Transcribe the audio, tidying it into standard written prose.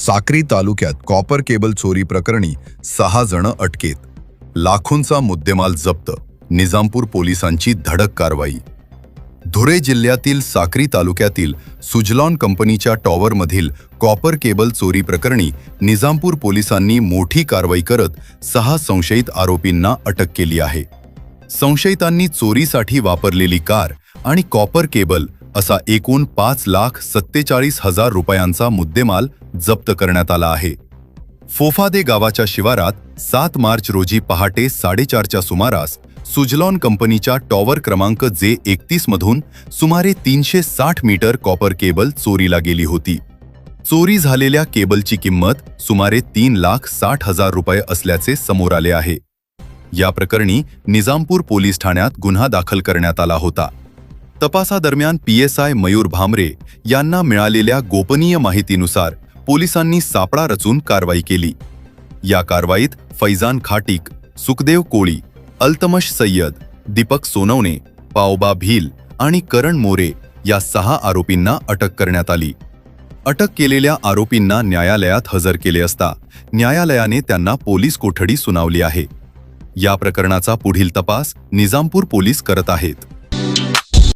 साक्री तालुक्यात copper cable चोरी प्रकरणी 6 जण अटकेत. लाखोंचा मुद्देमाल जप्त. निजामपूर पोलिसांची धडक कारवाई. धुळे जिल्ह्यातील साक्री तालुक्यातील सुजलॉन कंपनीच्या टॉवरमधील कॉपर केबल चोरी प्रकरणी निजामपूर पोलिसांनी मोठी कारवाई करत 6 संशयित आरोपींना अटक केली आहे. संशयितांनी चोरीसाठी वापरलेली कार आणि कॉपर केबल असा एकूण 5,47,000 रुपयांचा मुद्देमाल जप्त करण्यात आला आहे. फोफादे गावाच्या शिवारात 7 मार्च रोजी पहाटे 4:30च्या सुमारास सुजलॉन कंपनीच्या टॉवर क्रमांक J31 मधून सुमारे 360 मीटर कॉपर केबल चोरीला गेली होती. चोरी झालेल्या केबलची किंमत सुमारे 3,60,000 रुपये असल्याचे समोर आले आहे. या प्रकरणी निजामपूर पोलीस ठाण्यात गुन्हा दाखल करण्यात आला होता. तपासादरम्यान PSI मयूर भामरे यांना मिळालेल्या गोपनीय माहितीनुसार पोलिसांनी सापळा रचून कारवाई केली. या कारवाईत फैजान खाटिक, सुखदेव कोळी, अल्तमश सय्यद, दीपक सोनवणे, पावबा भील आणि करण मोरे या 6 आरोपींना अटक करण्यात आली. अटक केलेल्या आरोपींना न्यायालयात हजर केले असता न्यायालयाने त्यांना पोलीस कोठडी सुनावली आहे. या प्रकरणाचा पुढील तपास निजामपूर पोलीस करत आहेत.